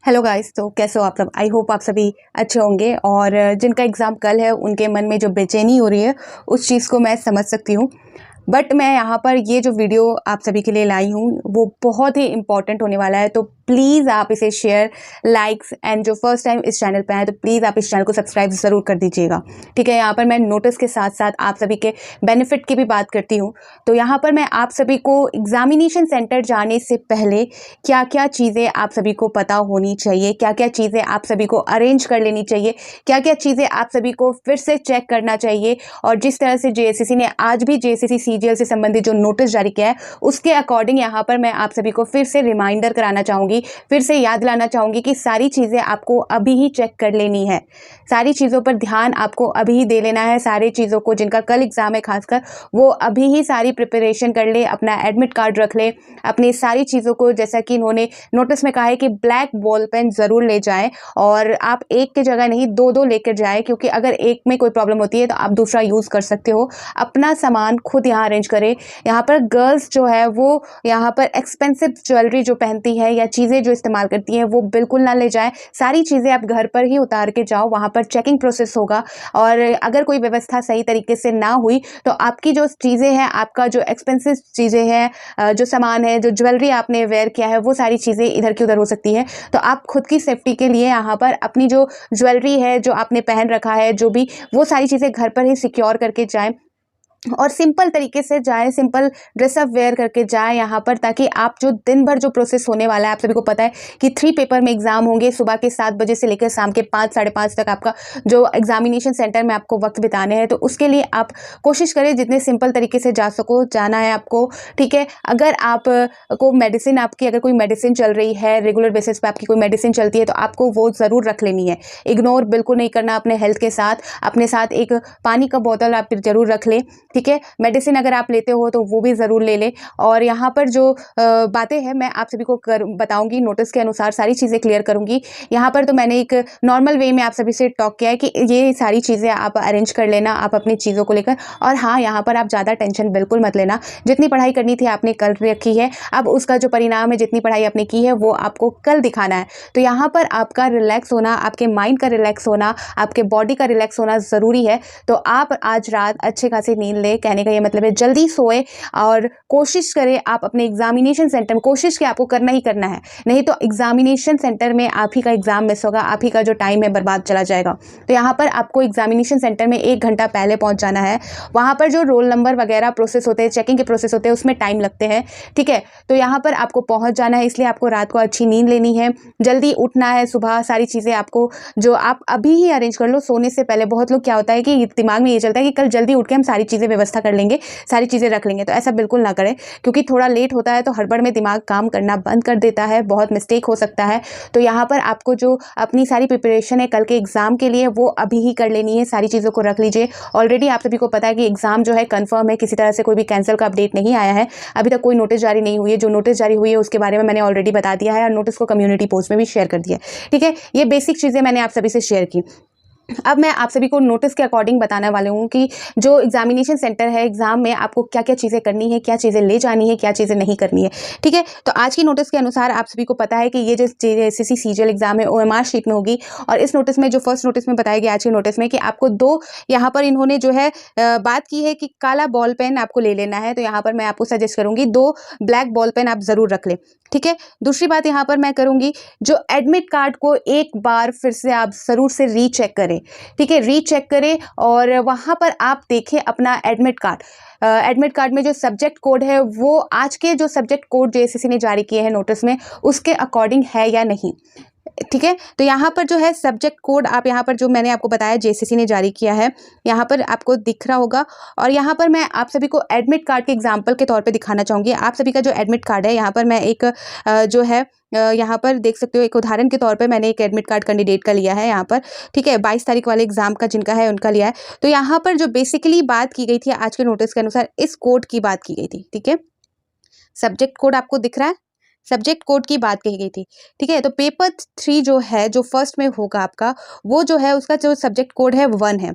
Hello guys, तो कैसे हो आप सब। आई होप आप सभी अच्छे होंगे। और जिनका एग्ज़ाम कल है उनके मन में जो बेचैनी हो रही है उस चीज़ को मैं समझ सकती हूँ। बट मैं यहाँ पर ये जो वीडियो आप सभी के लिए लाई हूँ वो बहुत ही इम्पॉर्टेंट होने वाला है। तो प्लीज़ आप इसे शेयर, लाइक्स एंड जो फर्स्ट टाइम इस चैनल पे आए तो प्लीज़ आप इस चैनल को सब्सक्राइब ज़रूर कर दीजिएगा। ठीक है, यहाँ पर मैं नोटिस के साथ साथ आप सभी के बेनिफिट की भी बात करती हूँ। तो यहाँ पर मैं आप सभी को एग्जामिनेशन सेंटर जाने से पहले क्या क्या चीज़ें आप सभी को पता होनी चाहिए, क्या क्या चीज़ें आप सभी को अरेंज कर लेनी चाहिए, क्या क्या चीज़ें आप सभी को फिर से चेक करना चाहिए। और जिस तरह से जेएसएससी ने आज भी जेएसएससी सीजीएल से संबंधित जो नोटिस जारी किया है उसके अकॉर्डिंग यहाँ पर मैं आप सभी को फिर से रिमाइंडर कराना चाहूँगी, फिर से याद दिलाना चाहूँगी कि सारी चीज़ें आपको अभी ही चेक कर लेनी है। सारी चीज़ों पर ध्यान आपको अभी ही दे लेना है। सारी चीज़ों को जिनका कल एग्जाम है खासकर वो अभी ही सारी प्रिपरेशन कर ले, अपना एडमिट कार्ड रख ले, अपनी सारी चीज़ों को, जैसा कि इन्होंने नोटिस में कहा है कि ब्लैक बॉल पेन ज़रूर ले जाएं। और आप एक की जगह नहीं दो दो लेकर जाएं, क्योंकि अगर एक में कोई प्रॉब्लम होती है तो आप दूसरा यूज़ कर सकते हो। अपना सामान खुद यहाँ अरेंज करें। यहाँ पर गर्ल्स जो है वो यहाँ पर एक्सपेंसिव ज्वेलरी जो पहनती है या चीज़ें जो इस्तेमाल करती हैं वो बिल्कुल ना ले जाएं। सारी चीज़ें आप घर पर ही उतार के जाओ, वहाँ पर चेकिंग प्रोसेस होगा। और अगर कोई व्यवस्था सही तरीके से ना हुई तो आपकी जो चीज़ें हैं, आपका जो एक्सपेंसिव चीज़ें हैं, जो सामान है, जो ज्वेलरी आपने वेयर किया है, वो सारी चीज़ें इधर की उधर हो सकती है। तो आप खुद की सेफ्टी के लिए यहाँ पर अपनी जो ज्वेलरी है, जो आपने पहन रखा है, जो भी, वो सारी चीज़ें घर पर ही सिक्योर करके जाएं और सिंपल तरीके से जाएं, सिंपल ड्रेसअप वेयर करके जाएं यहाँ पर, ताकि आप जो दिन भर जो प्रोसेस होने वाला है, आप सभी को पता है कि 3 पेपर में एग्जाम होंगे। सुबह के 7 बजे से लेकर शाम के 5 साढ़े 5 तक आपका जो एग्जामिनेशन सेंटर में आपको वक्त बिताने हैं। तो उसके लिए आप कोशिश करें जितने सिंपल तरीके से जा सको, जाना है आपको। ठीक है, अगर आप को मेडिसिन, आपकी अगर कोई मेडिसिन चल रही है, रेगुलर बेसिस पे आपकी कोई मेडिसिन चलती है तो आपको वो ज़रूर रख लेनी है। इग्नोर बिल्कुल नहीं करना अपने हेल्थ के साथ। अपने साथ एक पानी का बोतल आप ज़रूर रख लें। ठीक है, मेडिसिन अगर आप लेते हो तो वो भी ज़रूर ले लें। और यहाँ पर जो बातें हैं मैं आप सभी को बताऊंगी, नोटिस के अनुसार सारी चीज़ें क्लियर करूंगी। यहाँ पर तो मैंने एक नॉर्मल वे में आप सभी से टॉक किया है कि ये सारी चीज़ें आप अरेंज कर लेना आप अपनी चीज़ों को लेकर। और हाँ, यहाँ पर आप ज़्यादा टेंशन बिल्कुल मत लेना। जितनी पढ़ाई करनी थी आपने कल रखी है, अब उसका जो परिणाम है, जितनी पढ़ाई आपने की है वो आपको कल दिखाना है। तो यहाँ पर आपका रिलैक्स होना, आपके माइंड का रिलैक्स होना, आपके बॉडी का रिलैक्स होना ज़रूरी है। तो आप आज रात अच्छे खासी नींद ले, कहने का ये मतलब है जल्दी सोए। और कोशिश करें आप अपने एग्जामिनेशन सेंटर में, कोशिश के आपको करना ही करना है, नहीं तो एग्जामिनेशन सेंटर में आप ही का एग्जाम मिस होगा, आप ही का जो टाइम है बर्बाद चला जाएगा। तो यहाँ पर आपको एग्जामिनेशन सेंटर में 1 घंटा पहले पहुंच जाना है। वहाँ पर जो रोल नंबर वगैरह प्रोसेस होते हैं, चेकिंग के प्रोसेस होते हैं, उसमें टाइम लगते हैं। ठीक है, तो यहाँ पर आपको पहुँच जाना है, इसलिए आपको रात को अच्छी नींद लेनी है, जल्दी उठना है। सुबह सारी चीज़ें आपको जो आप अभी ही अरेंज कर लो सोने से पहले। बहुत लोग क्या होता है कि दिमाग में ये चलता है कि कल जल्दी उठ के हम सारी चीज़ें व्यवस्था कर लेंगे, सारी चीज़ें रख लेंगे। तो ऐसा बिल्कुल ना करें, क्योंकि थोड़ा लेट होता है तो हड़बड़ में दिमाग काम करना बंद कर देता है, बहुत मिस्टेक हो सकता है। तो यहाँ पर आपको जो अपनी सारी प्रिपरेशन है कल के एग्जाम के लिए वो अभी ही कर लेनी है, सारी चीज़ों को रख लीजिए। ऑलरेडी आप सभी को पता है कि एग्जाम जो है कन्फर्म है, किसी तरह से कोई भी कैंसिल का अपडेट नहीं आया है, अभी तक कोई नोटिस जारी नहीं हुई है। जो नोटिस जारी हुई है उसके बारे में मैंने ऑलरेडी बता दिया है और नोटिस को कम्युनिटी पोस्ट में भी शेयर कर दिया है। ठीक है, ये बेसिक चीज़ें मैंने आप सभी से शेयर की। अब मैं आप सभी को नोटिस के अकॉर्डिंग बताने वाले हूँ कि जो एग्जामिनेशन सेंटर है, एग्जाम में आपको क्या क्या चीज़ें करनी है, क्या चीज़ें ले जानी है, क्या चीज़ें नहीं करनी है। ठीक है, तो आज की नोटिस के अनुसार आप सभी को पता है कि ये जो जेएसएससी सीजीएल एग्जाम है ओएमआर शीट में होगी। और इस नोटिस में जो फर्स्ट नोटिस में बताया गया आज के नोटिस में कि आपको 2 यहाँ पर इन्होंने जो है बात की है कि काला बॉल पेन आपको ले लेना है। तो यहाँ पर मैं आपको सजेस्ट करूँगी 2 ब्लैक बॉल पेन आप ज़रूर रख लें। ठीक है, दूसरी बात यहाँ पर मैं करूँगी, जो एडमिट कार्ड को एक बार फिर से आप ज़रूर से रीचेक करें। ठीक है, रीचेक करें और वहाँ पर आप देखें अपना एडमिट कार्ड। एडमिट कार्ड में जो सब्जेक्ट कोड है वो आज के जो सब्जेक्ट कोड जेएसएससी ने जारी किए हैं नोटिस में उसके अकॉर्डिंग है या नहीं। ठीक है, तो यहाँ पर जो है सब्जेक्ट कोड, आप यहाँ पर जो मैंने आपको बताया जेएसएससी ने जारी किया है, यहाँ पर आपको दिख रहा होगा। और यहाँ पर मैं आप सभी को एडमिट कार्ड के एग्जाम्पल के तौर पे दिखाना चाहूँगी। आप सभी का जो एडमिट कार्ड है, यहाँ पर मैं एक जो है यहाँ पर देख सकते हो, एक उदाहरण के तौर पे मैंने एक एडमिट कार्ड कैंडिडेट का लिया है यहाँ पर। ठीक है, 22 तारीख वाले एग्जाम का जिनका है उनका लिया है। तो यहाँ पर जो बेसिकली बात की गई थी आज के नोटिस के अनुसार, इस कोड की बात की गई थी। ठीक है, सब्जेक्ट कोड आपको दिख रहा है, सब्जेक्ट कोड की बात कही गई थी। ठीक है, तो पेपर 3 जो है, जो फर्स्ट में होगा आपका, वो जो है उसका जो सब्जेक्ट कोड है 1 है।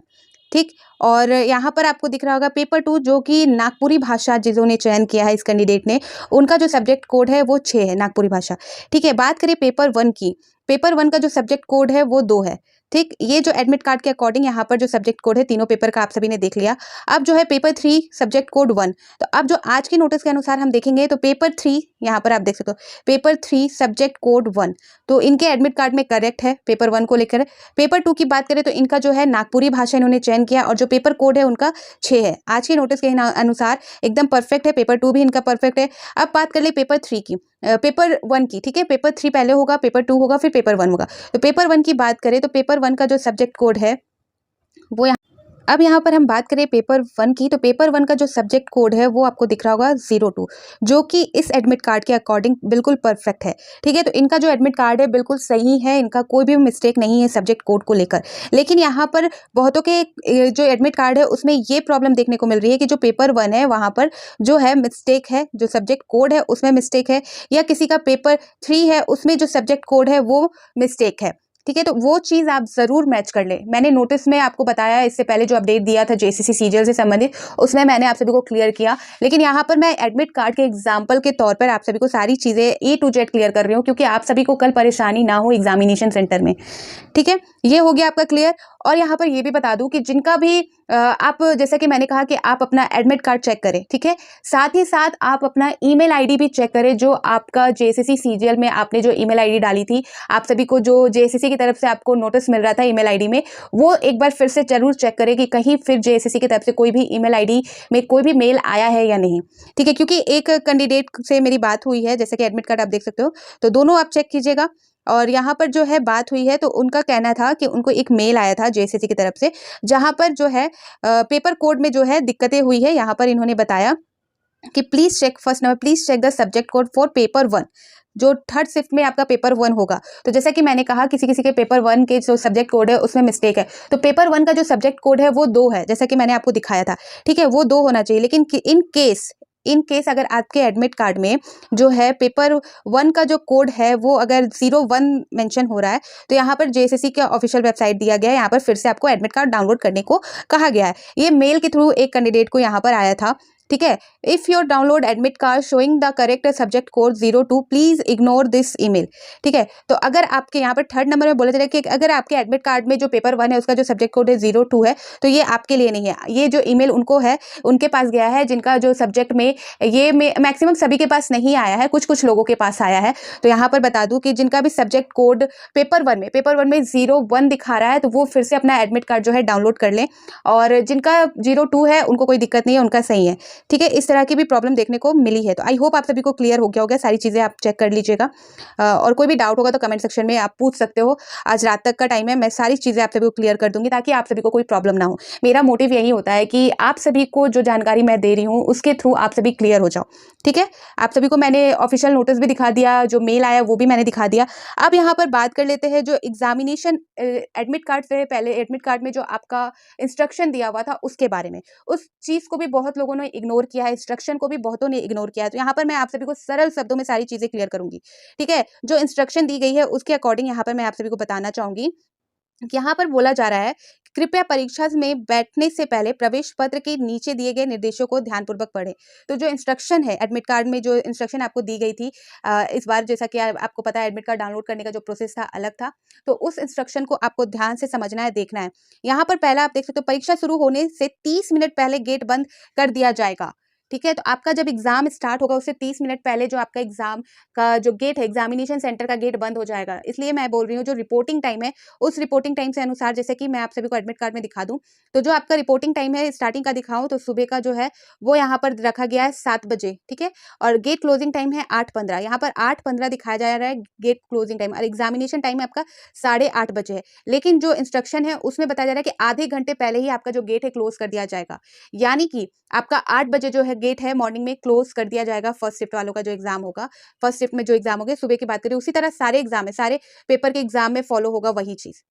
ठीक। और यहाँ पर आपको दिख रहा होगा पेपर 2 जो कि नागपुरी भाषा जिन्होंने चयन किया है इस कैंडिडेट ने, उनका जो सब्जेक्ट कोड है वो 6 है, नागपुरी भाषा। ठीक है, बात करें पेपर 1 की, पेपर 1 का जो सब्जेक्ट कोड है वो 2 है। ठीक, ये जो एडमिट कार्ड के अकॉर्डिंग यहाँ पर जो सब्जेक्ट कोड है तीनों पेपर का आप सभी ने देख लिया। अब जो है पेपर 3 सब्जेक्ट कोड 1, तो अब जो आज के नोटिस के अनुसार हम देखेंगे तो पेपर 3 यहाँ पर आप देख सकते हो, पेपर 3 सब्जेक्ट कोड 1, तो इनके एडमिट कार्ड में करेक्ट है पेपर 1 को लेकर। पेपर 2 की बात करें तो इनका जो है नागपुरी भाषा इन्होंने चयन किया और जो पेपर कोड है उनका 6 है। आज के नोटिस के अनुसार एकदम परफेक्ट है, पेपर 2 भी इनका परफेक्ट है। अब बात कर ले पेपर 3 की, पेपर 1 की। ठीक है, पेपर 3 पहले होगा, पेपर 2 होगा, फिर पेपर 1 होगा। तो पेपर 1 की बात करें तो पेपर 1 का जो सब्जेक्ट कोड है वो अब यहाँ पर हम बात करें पेपर 1 की, तो पेपर 1 का जो सब्जेक्ट कोड है वो आपको दिख रहा होगा 02, जो कि इस एडमिट कार्ड के अकॉर्डिंग बिल्कुल परफेक्ट है। ठीक है, तो इनका जो एडमिट कार्ड है बिल्कुल सही है, इनका कोई भी मिस्टेक नहीं है सब्जेक्ट कोड को लेकर। लेकिन यहाँ पर बहुतों के जो एडमिट कार्ड है उसमें ये प्रॉब्लम देखने को मिल रही है कि जो पेपर 1 है वहाँ पर जो है मिस्टेक है, जो सब्जेक्ट कोड है उसमें मिस्टेक है, या किसी का पेपर 3 है उसमें जो सब्जेक्ट कोड है वो मिस्टेक है। ठीक है, तो वो चीज़ आप ज़रूर मैच कर ले। मैंने नोटिस में आपको बताया, इससे पहले जो अपडेट दिया था जेसीसी सीजीएल से संबंधित, उसमें मैंने आप सभी को क्लियर किया। लेकिन यहाँ पर मैं एडमिट कार्ड के एग्जाम्पल के तौर पर आप सभी को सारी चीज़ें ए टू जेड क्लियर कर रही हूँ, क्योंकि आप सभी को कल परेशानी ना हो एग्जामिनेशन सेंटर में। ठीक है, ये हो गया आपका क्लियर। और यहाँ पर ये भी बता दूं कि जिनका भी आप, जैसा कि मैंने कहा कि आप अपना एडमिट कार्ड चेक करें। ठीक है, साथ ही साथ आप अपना ईमेल आईडी भी चेक करें, जो आपका जेएसएससी सीजीएल में आपने जो ईमेल आईडी डाली थी, आप सभी को जो जेएसएससी की तरफ से आपको नोटिस मिल रहा था ईमेल आईडी में, वो एक बार फिर से जरूर चेक करें कि कहीं फिर जेएसएससी की तरफ से कोई भी ईमेल आईडी में कोई भी मेल आया है या नहीं। ठीक है, क्योंकि एक कैंडिडेट से मेरी बात हुई है, जैसे कि एडमिट कार्ड आप देख सकते हो, तो दोनों आप चेक कीजिएगा। और यहाँ पर जो है बात हुई है, तो उनका कहना था कि उनको एक मेल आया था जेएसएससी की तरफ से, जहाँ पर जो है पेपर कोड में जो है दिक्कतें हुई है। यहाँ पर इन्होंने बताया कि please check, first number, please check the subject code for paper 1, जो थर्ड शिफ्ट में आपका पेपर 1 होगा। तो जैसा कि मैंने कहा किसी किसी के पेपर 1 के जो सब्जेक्ट कोड है उसमें मिस्टेक है, तो पेपर 1 का जो सब्जेक्ट कोड है वो 2 है, जैसा कि मैंने आपको दिखाया था। ठीक है, वो 2 होना चाहिए। लेकिन इन केस अगर आपके एडमिट कार्ड में जो है पेपर 1 का जो कोड है वो अगर 01 मेंशन हो रहा है, तो यहाँ पर जेएसएससी का ऑफिशियल वेबसाइट दिया गया है, यहाँ पर फिर से आपको एडमिट कार्ड डाउनलोड करने को कहा गया है। ये मेल के थ्रू एक कैंडिडेट को यहाँ पर आया था। ठीक है, if your download admit card showing the correct subject code 02, please ignore this email. ठीक है, तो अगर आपके यहाँ पर थर्ड नंबर में बोला जा रहा है कि अगर आपके एडमिट कार्ड में जो पेपर 1 है उसका जो सब्जेक्ट कोड है 02 है, तो ये आपके लिए नहीं है। ये जो ईमेल उनको है, उनके पास गया है जिनका जो सब्जेक्ट में ये मैक्सिमम सभी के पास नहीं आया है, कुछ कुछ लोगों के पास आया है। तो यहाँ पर बता दूं कि जिनका भी सब्जेक्ट कोड पेपर 1 में 01 दिखा रहा है, तो वो फिर से अपना एडमिट कार्ड जो है डाउनलोड कर लें। और जिनका 02 है उनको कोई दिक्कत नहीं है, उनका सही है। ठीक है, इस तरह की भी प्रॉब्लम देखने को मिली है। तो आई होप आप सभी को क्लियर हो गया होगा, सारी चीज़ें आप चेक कर लीजिएगा। और कोई भी डाउट होगा तो कमेंट सेक्शन में आप पूछ सकते हो। आज रात तक का टाइम है, मैं सारी चीज़ें आप सभी को क्लियर कर दूंगी ताकि आप सभी को कोई प्रॉब्लम ना हो। मेरा मोटिव यही होता है कि आप सभी को जो जानकारी मैं दे रही हूँ उसके थ्रू आप सभी क्लियर हो जाओ। ठीक है, आप सभी को मैंने ऑफिशियल नोटिस भी दिखा दिया, जो मेल आया वो भी मैंने दिखा दिया। अब यहाँ पर बात कर लेते हैं जो एग्जामिनेशन एडमिट कार्ड से पहले एडमिट कार्ड में जो आपका इंस्ट्रक्शन दिया हुआ था उसके बारे में। उस चीज़ को भी बहुत लोगों ने इग्नोर किया है, इंस्ट्रक्शन को भी बहुतों ने इग्नोर किया है। तो यहाँ पर मैं आप सभी को सरल शब्दों में सारी चीज़ें क्लियर करूंगी। ठीक है, जो इंस्ट्रक्शन दी गई है उसके अकॉर्डिंग यहाँ पर मैं आप सभी को बताना चाहूंगी। यहाँ पर बोला जा रहा है, कृपया परीक्षा में बैठने से पहले प्रवेश पत्र के नीचे दिए गए निर्देशों को ध्यानपूर्वक पढ़ें। तो जो इंस्ट्रक्शन है एडमिट कार्ड में, जो इंस्ट्रक्शन आपको दी गई थी इस बार, जैसा कि आपको पता है एडमिट कार्ड डाउनलोड करने का जो प्रोसेस था अलग था, तो उस इंस्ट्रक्शन को आपको ध्यान से समझना है, देखना है। यहाँ पर पहला आप देख सकते हो, परीक्षा शुरू होने से 30 मिनट पहले गेट बंद कर दिया जाएगा। ठीक है, तो आपका जब एग्जाम स्टार्ट होगा उससे 30 मिनट पहले जो आपका एग्जाम का जो गेट है, एग्जामिनेशन सेंटर का गेट बंद हो जाएगा। इसलिए मैं बोल रही हूँ जो रिपोर्टिंग टाइम है उस रिपोर्टिंग टाइम से अनुसार, जैसे कि मैं आप सभी को एडमिट कार्ड में दिखा दूं, तो जो आपका रिपोर्टिंग टाइम है स्टार्टिंग का दिखाऊं तो सुबह का जो है वो यहाँ पर रखा गया है 7 बजे। ठीक है, और गेट क्लोजिंग टाइम है 8:15, यहाँ पर 8:15 दिखाया जा रहा है गेट क्लोजिंग टाइम, और एग्जामिनेशन टाइम आपका 8:30 बजे है। लेकिन जो इंस्ट्रक्शन है उसमें बताया जा रहा है कि आधे घंटे पहले ही आपका जो गेट है क्लोज कर दिया जाएगा, यानी कि आपका 8 बजे जो है गेट है मॉर्निंग में क्लोज कर दिया जाएगा। फर्स्ट शिफ्ट वालों का जो एग्जाम होगा, फर्स्ट शिफ्ट में जो एग्जाम होगा सुबह की बात करें, उसी तरह सारे एग्जाम है, सारे पेपर के एग्जाम में फॉलो होगा वही चीज।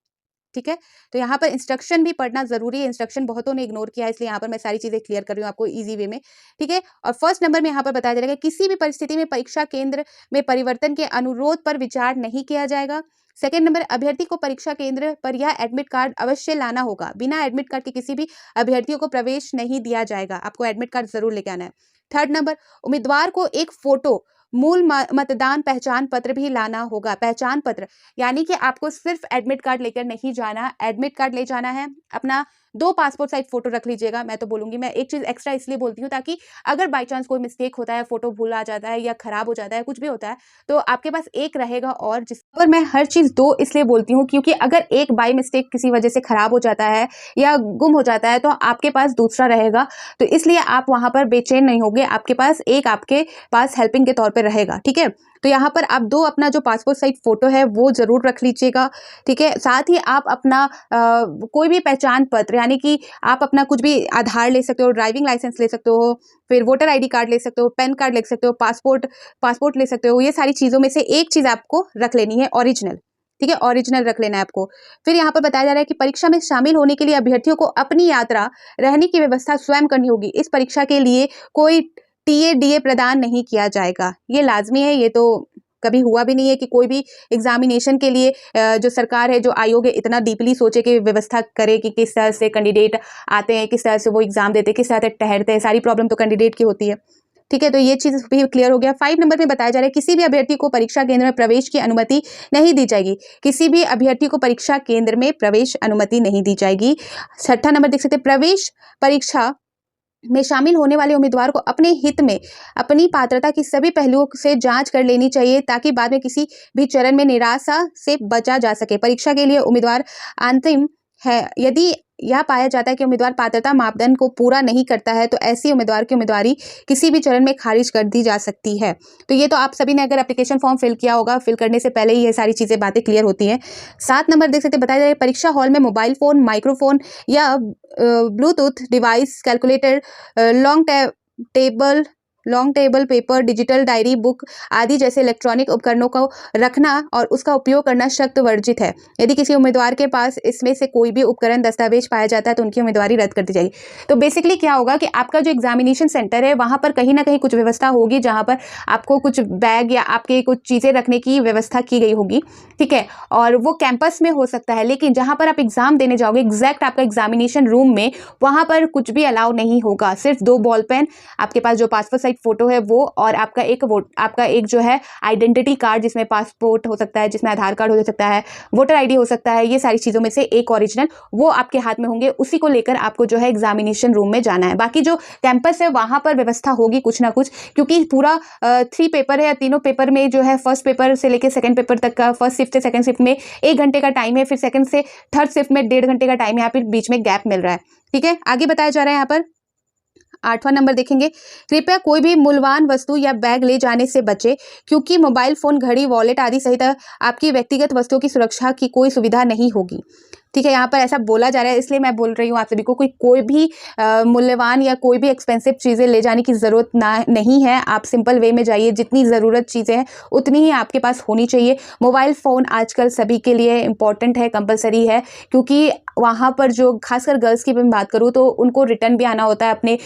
ठीक है, तो यहाँ पर इंस्ट्रक्शन भी पढ़ना जरूरी है। इंस्ट्रक्शन बहुतों ने इग्नोर किया है, इसलिए यहाँ पर मैं सारी चीजें क्लियर कर रही हूँ आपको इजी वे में। ठीक है, और फर्स्ट नंबर में यहाँ पर बताया जाएगा, किसी भी परिस्थिति में परीक्षा केंद्र में परिवर्तन के अनुरोध पर विचार नहीं किया जाएगा। सेकंड नंबर, अभ्यर्थी को परीक्षा केंद्र पर यह एडमिट कार्ड अवश्य लाना होगा। बिना एडमिट कार्ड के किसी भी अभ्यर्थियों को प्रवेश नहीं दिया जाएगा। आपको एडमिट कार्ड जरूर लेके आना है। थर्ड नंबर, उम्मीदवार को एक फोटो, मूल मतदान पहचान पत्र भी लाना होगा। पहचान पत्र यानी कि आपको सिर्फ एडमिट कार्ड लेकर नहीं जाना, एडमिट कार्ड ले जाना है, अपना 2 पासपोर्ट साइज फोटो रख लीजिएगा। मैं तो बोलूंगी, मैं एक चीज एक्स्ट्रा इसलिए बोलती हूँ ताकि अगर बाई चांस कोई मिस्टेक होता है, फोटो भूल आ जाता है या खराब हो जाता है, कुछ भी होता है, तो आपके पास एक रहेगा। और जिस पर मैं हर चीज 2 इसलिए बोलती हूँ क्योंकि अगर एक बाई मिस्टेक किसी वजह से खराब हो जाता है या गुम हो जाता है तो आपके पास दूसरा रहेगा। तो इसलिए आप वहां पर बेचैन नहीं होगे, आपके पास एक आपके पास हेल्पिंग के तौर पर रहेगा। ठीक है, तो यहाँ पर आप 2 अपना जो पासपोर्ट साइज फोटो है वो जरूर रख लीजिएगा। ठीक है, साथ ही आप अपना कोई भी पहचान पत्र यानी कि आप अपना कुछ भी आधार ले सकते हो, ड्राइविंग लाइसेंस ले सकते हो, फिर वोटर आईडी कार्ड ले सकते हो, पैन कार्ड ले सकते हो, पासपोर्ट ले सकते हो। ये सारी चीजों में से एक चीज आपको रख लेनी है, ओरिजिनल। ठीक है, ओरिजिनल रख लेना है आपको। फिर यहाँ पर बताया जा रहा है कि परीक्षा में शामिल होने के लिए अभ्यर्थियों को अपनी यात्रा, रहने की व्यवस्था स्वयं करनी होगी। इस परीक्षा के लिए कोई टीए प्रदान नहीं किया जाएगा। ये लाजमी है, ये तो कभी हुआ भी नहीं है कि कोई भी एग्जामिनेशन के लिए जो सरकार है, जो आयोग है, इतना डीपली सोचे कि व्यवस्था करे कि किस तरह से कैंडिडेट आते हैं, किस तरह से वो एग्जाम देते हैं, किस तरह से ठहरते हैं। सारी प्रॉब्लम तो कैंडिडेट की होती है। ठीक है, तो ये चीज भी क्लियर हो गया। 5 नंबर में बताया जा रहा है किसी भी अभ्यर्थी को परीक्षा केंद्र में प्रवेश की अनुमति नहीं दी जाएगी। किसी भी अभ्यर्थी को परीक्षा केंद्र में प्रवेश अनुमति नहीं दी जाएगी। 6ठा नंबर देख सकते हैं, प्रवेश परीक्षा में शामिल होने वाले उम्मीदवार को अपने हित में अपनी पात्रता की सभी पहलुओं से जांच कर लेनी चाहिए ताकि बाद में किसी भी चरण में निराशा से बचा जा सके। परीक्षा के लिए उम्मीदवार अंतिम है। यदि यह पाया जाता है कि उम्मीदवार पात्रता मापदंड को पूरा नहीं करता है तो ऐसी उम्मीदवार की उम्मीदवारी किसी भी चरण में खारिज कर दी जा सकती है। तो ये तो आप सभी ने अगर एप्लीकेशन फॉर्म फिल किया होगा, फिल करने से पहले ही ये सारी चीज़ें बातें क्लियर होती हैं। 7 नंबर देख सकते हैं, बताया जा रहा है परीक्षा हॉल में मोबाइल फ़ोन, माइक्रोफोन या Bluetooth device, calculator, long table, paper, digital diary, book आदि जैसे इलेक्ट्रॉनिक उपकरणों को रखना और उसका उपयोग करना सख्त वर्जित है। यदि किसी उम्मीदवार के पास इसमें से कोई भी उपकरण, दस्तावेज पाया जाता है तो उनकी उम्मीदवारी रद्द कर दी जाएगी। तो बेसिकली क्या होगा कि आपका जो एग्जामिनेशन सेंटर है वहां पर कहीं ना कहीं कुछ व्यवस्था होगी जहां पर आपको कुछ बैग या आपके कुछ चीज़ें रखने की व्यवस्था की गई होगी। ठीक है, और वो कैंपस में हो सकता है, लेकिन जहां पर आप एग्जाम देने जाओगे, एग्जैक्ट आपका एग्जामिनेशन रूम में, वहां पर कुछ भी अलाउ नहीं होगा। सिर्फ 2 बॉल पेन, आपके पास जो पासपोर्ट साइज फोटो है वो, और आपका एक जो है आइडेंटिटी कार्ड जिसमें पासपोर्ट हो सकता है, जिसमें आधार कार्ड हो सकता है, वोटर आईडी हो सकता है, ये सारी चीज़ों में से एक ओरिजिनल वो आपके हाथ में होंगे। उसी को लेकर आपको जो है एग्जामिनेशन रूम में जाना है। बाकी जो कैंपस है वहां पर व्यवस्था होगी कुछ ना कुछ, क्योंकि पूरा 3 पेपर है या तीनों पेपर में जो है फर्स्ट पेपर से लेकर सेकंड पेपर तक का, फर्स्ट शिफ्ट से सेकंड शिफ्ट में 1 घंटे का टाइम है, फिर सेकंड से थर्ड शिफ्ट में 1.5 घंटे का टाइम है, यहाँ पर बीच में गैप मिल रहा है। ठीक है, आगे बताया जा रहा है यहाँ पर 8वां नंबर देखेंगे, कृपया कोई भी मूल्यवान वस्तु या बैग ले जाने से बचे क्योंकि मोबाइल फोन, घड़ी, वॉलेट आदि सहित आपकी व्यक्तिगत वस्तुओं की सुरक्षा की कोई सुविधा नहीं होगी। ठीक है, यहाँ पर ऐसा बोला जा रहा है, इसलिए मैं बोल रही हूँ आप सभी को कोई भी मूल्यवान या कोई भी एक्सपेंसिव चीज़ें ले जाने की ज़रूरत नहीं है। आप सिंपल वे में जाइए, जितनी ज़रूरत चीज़ें हैं उतनी ही आपके पास होनी चाहिए। मोबाइल फ़ोन आजकल सभी के लिए इम्पॉर्टेंट है, कंपलसरी है, क्योंकि वहाँ पर जो खासकर गर्ल्स की मैं बात करूँ तो उनको रिटर्न भी आना होता है, अपने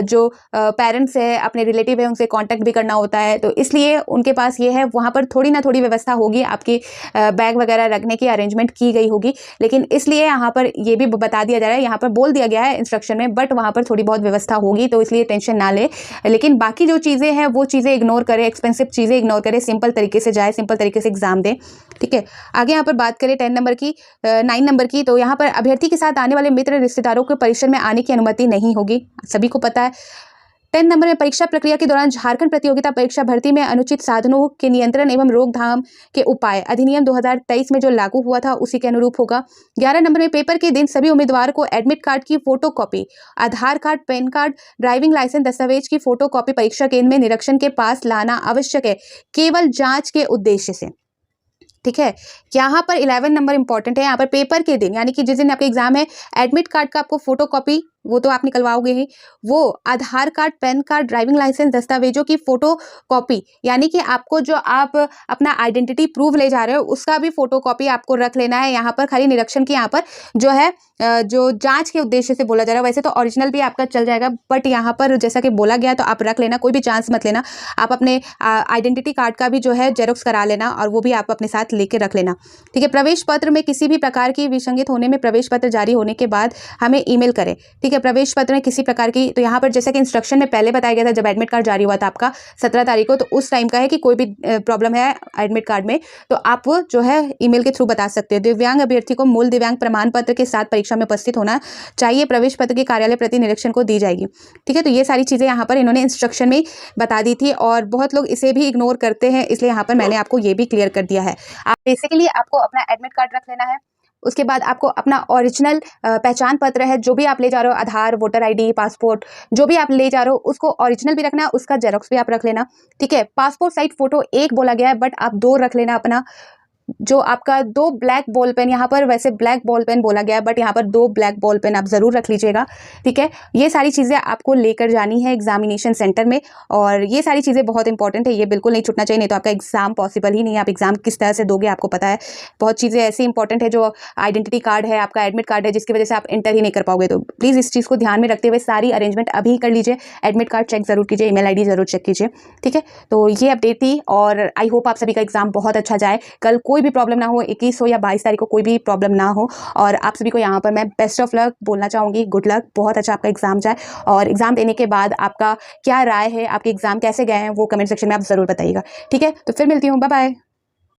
जो पेरेंट्स है, अपने रिलेटिव है, उनसे कांटेक्ट भी करना होता है, तो इसलिए उनके पास ये है। वहाँ पर थोड़ी ना थोड़ी व्यवस्था होगी, आपकी बैग वगैरह रखने की अरेंजमेंट की गई होगी, लेकिन इसलिए यहाँ पर ये भी बता दिया जा रहा है, यहाँ पर बोल दिया गया है इंस्ट्रक्शन में, बट वहाँ पर थोड़ी बहुत व्यवस्था होगी, तो इसलिए टेंशन ना ले। लेकिन बाकी जो चीज़ें हैं वो चीज़ें इग्नोर करें, एक्सपेंसिव चीज़ें इग्नोर करें, सिंपल तरीके से जाए, सिंपल तरीके से एग्जाम दें। ठीक है, आगे यहाँ पर बात करें 9 नंबर की, तो यहाँ पर अभ्यर्थी के साथ आने वाले मित्र, रिश्तेदारों के परिसर में आने की अनुमति नहीं होगी, सभी को पता है। 10 नंबर में परीक्षा प्रक्रिया के दौरान झारखंड प्रतियोगिता परीक्षा भर्ती में अनुचित साधनों के नियंत्रण एवं रोकथाम के उपाय अधिनियम 2023 में जो लागू हुआ था उसी के अनुरूप होगा। 11 नंबर में पेपर के दिन सभी उम्मीदवार को एडमिट कार्ड की photocopy, Aadhaar card, PAN card, driving licence, दस्तावेज की फोटोकॉपी परीक्षा केंद्र में निरीक्षण के पास लाना आवश्यक है, केवल जांच के उद्देश्य से। ठीक है, यहाँ पर 11 नंबर इंपॉर्टेंट है। यहाँ पर पेपर के दिन यानी कि जिस दिन आपका एग्जाम है, एडमिट कार्ड का आपको फोटोकॉपी वो तो आप निकलवाओगे ही, वो Aadhaar card, PAN card, driving licence, दस्तावेजों की फ़ोटो कॉपी, यानी कि आपको जो आप अपना आइडेंटिटी प्रूफ ले जा रहे हो उसका भी फ़ोटो कॉपी आपको रख लेना है। यहाँ पर खाली निरीक्षण की यहाँ पर जो है जो जांच के उद्देश्य से बोला जा रहा है, वैसे तो ओरिजिनल भी आपका चल जाएगा, बट यहाँ पर जैसा कि बोला गया तो आप रख लेना, कोई भी चांस मत लेना। आप अपने आइडेंटिटी कार्ड का भी जो है जेरोक्स करा लेना और वो भी आप अपने साथ लेके रख लेना। ठीक है। प्रवेश पत्र में किसी भी प्रकार की विसंगति होने में प्रवेश पत्र जारी होने के बाद हमें ईमेल करें। ठीक है। प्रवेश पत्र में किसी प्रकार की, तो यहाँ पर जैसा कि इंस्ट्रक्शन में पहले बताया गया था जब एडमिट कार्ड जारी हुआ था आपका 17 तारीख को, तो उस टाइम का है कि कोई भी प्रॉब्लम है एडमिट कार्ड में तो आप जो है ईमेल के थ्रू बता सकते हैं। दिव्यांग अभ्यर्थी को मूल दिव्यांग प्रमाण पत्र के साथ परीक्षा में उपस्थित होना चाहिए। प्रवेश पत्र के कार्यालय प्रति निरीक्षण को दी जाएगी। ठीक है। तो ये सारी चीज़ें यहाँ पर इन्होंने इंस्ट्रक्शन में बता दी थी और बहुत लोग इसे भी इग्नोर करते हैं, इसलिए यहाँ पर मैंने आपको ये भी क्लियर कर दिया है। आप बेसिकली आपको अपना एडमिट कार्ड रख लेना है, उसके बाद आपको अपना ओरिजिनल पहचान पत्र है, जो भी आप ले जा रहे हो, आधार, वोटर आईडी, पासपोर्ट, जो भी आप ले जा रहे हो उसको ओरिजिनल भी रखना है, उसका जेरोक्स भी आप रख लेना। ठीक है। पासपोर्ट साइज फोटो एक बोला गया है, बट आप 2 रख लेना अपना। जो आपका 2 ब्लैक बॉल पेन, यहाँ पर वैसे ब्लैक बॉल पेन बोला गया है, बट यहाँ पर 2 ब्लैक बॉल पेन आप ज़रूर रख लीजिएगा। ठीक है। ये सारी चीज़ें आपको लेकर जानी है एग्जामिनेशन सेंटर में, और ये सारी चीज़ें बहुत इंपॉर्टेंट है, ये बिल्कुल नहीं छूटना चाहिए, नहीं तो आपका एग्जाम पॉसिबल ही नहीं है। आप एग्जाम किस तरह से दोगे आपको पता है। बहुत चीज़ें ऐसी इंपॉर्टेंट है, जो आइडेंटिटी कार्ड है, आपका एडमिट कार्ड है, जिसकी वजह से आप इंटर ही नहीं कर पाओगे। तो प्लीज़ इस चीज़ को ध्यान में रखते हुए सारी अरेंजमेंट अभी कर लीजिए। एडमिट कार्ड चेक जरूर कीजिए, ईमेल आईडी जरूर चेक कीजिए। ठीक है। तो ये अपडेट थी और आई होप आप सभी का एग्जाम बहुत अच्छा जाए, कल कोई भी प्रॉब्लम ना हो, 21 हो या 22 तारीख को कोई भी प्रॉब्लम ना हो। और आप सभी को यहाँ पर मैं बेस्ट ऑफ लक बोलना चाहूँगी, गुड लक, बहुत अच्छा आपका एग्जाम जाए। और एग्जाम देने के बाद आपका क्या राय है, आपके एग्जाम कैसे गए हैं, वो कमेंट सेक्शन में आप ज़रूर बताइएगा। ठीक है। तो फिर मिलती हूँ, बाय बाय।